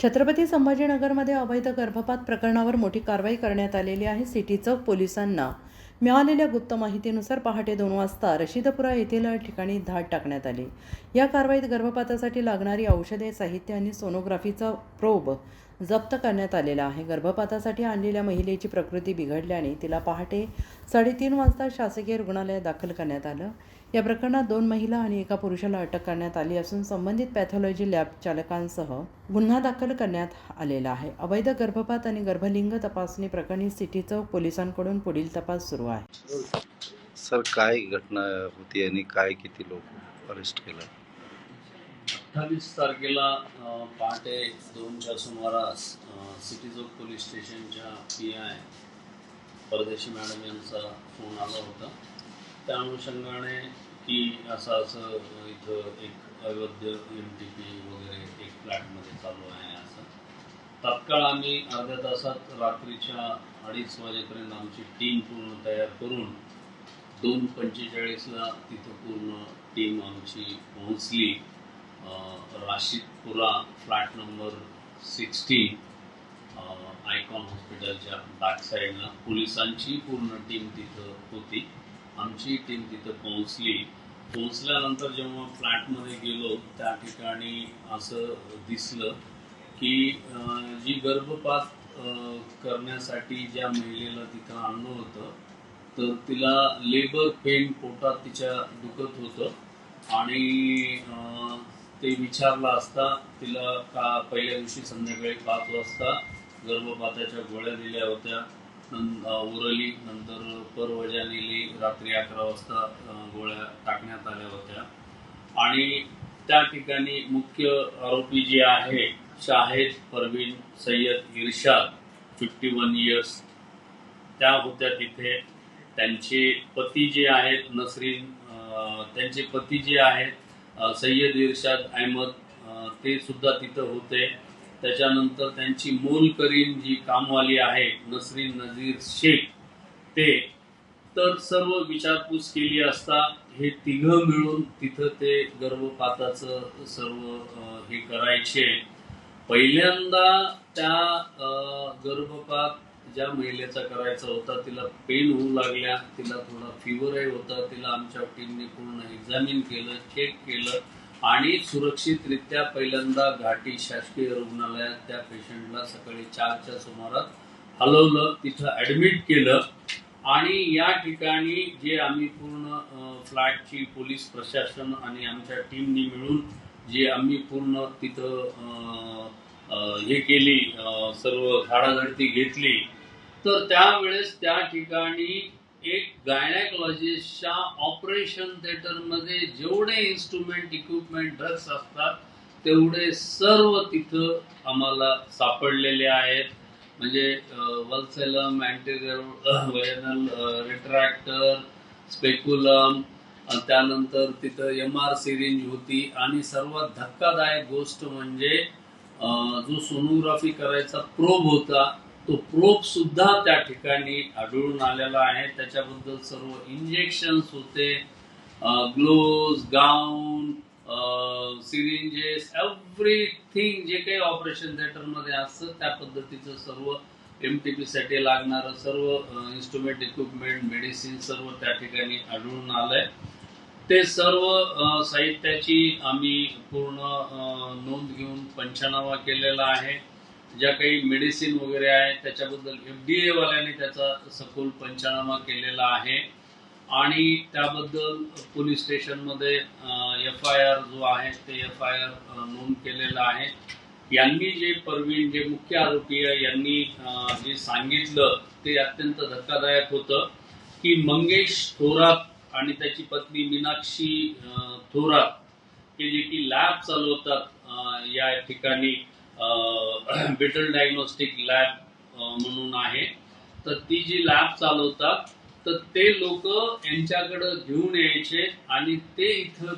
छत्रपती संभाजीनगरमध्ये अवैध गर्भपात प्रकरणावर मोठी कारवाई करण्यात आलेली आहे। सिटी चौक पोलिसांना मिळालेल्या गुप्त माहितीनुसार पहाटे 2 वाजता रशीदपुरा येथील ठिकाणी धाड टाकण्यात आली। या कारवाईत गर्भपातासाठी लागणारी औषधे, साहित्य आणि सोनोग्राफीचा प्रोब जप्त करण्यात आलेला आहे। गर्भपातासाठी आणलेल्या महिलेची प्रकृती बिघडल्याने तिला पहाटे 3:30 वाजता शासकीय रुग्णालयात दाखल करण्यात आलं। या प्रकरणात 2 महिला आणि एका पुरुषाला अटक करण्यात आली असून संबंधित पॅथॉलॉजी लॅब चालकांसह गुन्हा दाखल करण्यात आलेला आहे। अवैध गर्भपात आणि गर्भलिंग तपासणी प्रकरणी सिटी चौक पोलिसांकडून पुढील तपास सुरू आहे। सर, काय घटना होती आणि काय किती लोक अरेस्ट केलं? 28 तारखेला पहाटे 2च्या सुमारास सिटी चौक पोलीस स्टेशनच्या PI परदेशी मॅडम यांचा फोन आला होता। त्या अनुषंगाने की असं इथं एक अवैध MTP वगैरे एक फ्लॅटमध्ये चालू आहे असं। तात्काळ आम्ही अर्ध्या तासात रात्रीच्या 2:30 वाजेपर्यंत आमची टीम पूर्ण तयार करून 2:45ला तिथं पूर्ण टीम आमची पोहोचली। राशीदपुरा फ्लॅट नंबर 16 आयकॉन हॉस्पिटलच्या बॅक साईडला पोलिसांची पूर्ण टीम तिथं होती। आमची टीम तिथं पोहोचल्यानंतर जेव्हा फ्लॅटमध्ये गेलो त्या ठिकाणी असं दिसलं की जी गर्भपात करण्यासाठी ज्या महिलेला तिथं आणलं होतं तर तिला लेबर पेन पोटात तिच्या दुखत होतं आणि ते विचारलं असता तिला का पहिल्या दिवशी संध्याकाळी 5 वाजता गर्भपाताच्या गोळ्या दिल्या होत्या, उरली, नंतर परवजानेली रात्री 11 वाजता गोळ्या टाकण्यात आल्या होत्या। आणि त्या ठिकाणी मुख्य आरोपी जे आहे शाहिद परवीन सय्यद इर्शाद 51 इयर्स त्या होत्या तिथे। त्यांचे पती जे आहेत नसरीन, त्यांचे पती जे आहेत सय्यद इर्शाद अहमद ते सुद्धा तिथं होते। त्याच्यानंतर त्यांची मोलकरीन जी कामवाली आहे नसरीन नजीर शेख ते, तर सर्व विचारपूस केली असता हे तिघं मिळून तिथं ते गर्भपाताचं सर्व हे करायचे। पहिल्यांदा त्या गर्भपात ज्या महिलेचा करायचा होता तिला पेन होऊ लागल्या, तिला थोडा फिवरही होता, तिला आमच्या टीमने पूर्ण एक्झामिन केलं, चेक केलं आणि सुरक्षितरित्या पहिल्यांदा घाटी शासकीय रुग्णालयात त्या पेशंटला सकाळी 4च्या सुमारास हलवलं, तिथं ऍडमिट केलं। आणि या ठिकाणी जे आम्ही पूर्ण फ्लॅटची पोलीस प्रशासन आणि आमच्या टीमनी मिळून जे आम्ही पूर्ण तिथं हे केली, सर्व झाडाझडती घेतली, तर त्यावेळेस त्या ठिकाणी एक गायनेकॉलॉजिस्टच्या ऑपरेशन थिएटरमध्ये जेवढे इन्स्ट्रुमेंट, इक्विपमेंट, ड्रग्स असतात तेवढे सर्व तिथं आम्हाला सापडलेले आहेत। म्हणजे वल्सेलम, अँटीव्हायरल रिट्रॅक्टर, स्पेक्युलम, त्यानंतर तिथं MR सिरिंज होती आणि सर्वात धक्कादायक गोष्ट म्हणजे जो सोनोग्राफी करायचा प्रोब होता तो प्रोब सुद्धा त्या ठिकाणी आढळून आलेला आहे। त्याच्याबद्दल सर्व इंजेक्शन्स होते, ग्लोव्ज, गाऊन, सिरिंजेस, एव्हरीथिंग जे काही ऑपरेशन थिएटरमध्ये असतं त्या पद्धतीचं सर्व MTP साठी लागणारं सर्व इन्स्ट्रुमेंट, इक्विपमेंट, मेडिसिन सर्व त्या ठिकाणी आढळून आलंय। ते सर्व साहित्याची आम्ही पूर्ण नोंद घेऊन पंचनामा केलेला आहे। ज्या काही मेडिसिन वगैरे आहे त्याच्याबद्दल FDA वाल्याने त्याचा सखोल पंचनामा केलेला आहे आणि त्याबद्दल पोलीस स्टेशनमध्ये FIR जो आहे ते FIR नोंद केलेला आहे। यांनी जे परवीन, जे मुख्य आरोपी आहे, यांनी जे सांगितलं ते अत्यंत धक्कादायक होतं की मंगेश थोरात आणि त्याची पत्नी मीनाक्षी थोरात हे जे की लॅब चालवतात या ठिकाणी बेटल डायग्नोस्टिक लॅब म्हणून आहे, तर ती जी लॅब चालवतात तर ते लोक यांच्याकडे घेऊन यायचे आणि ते इथं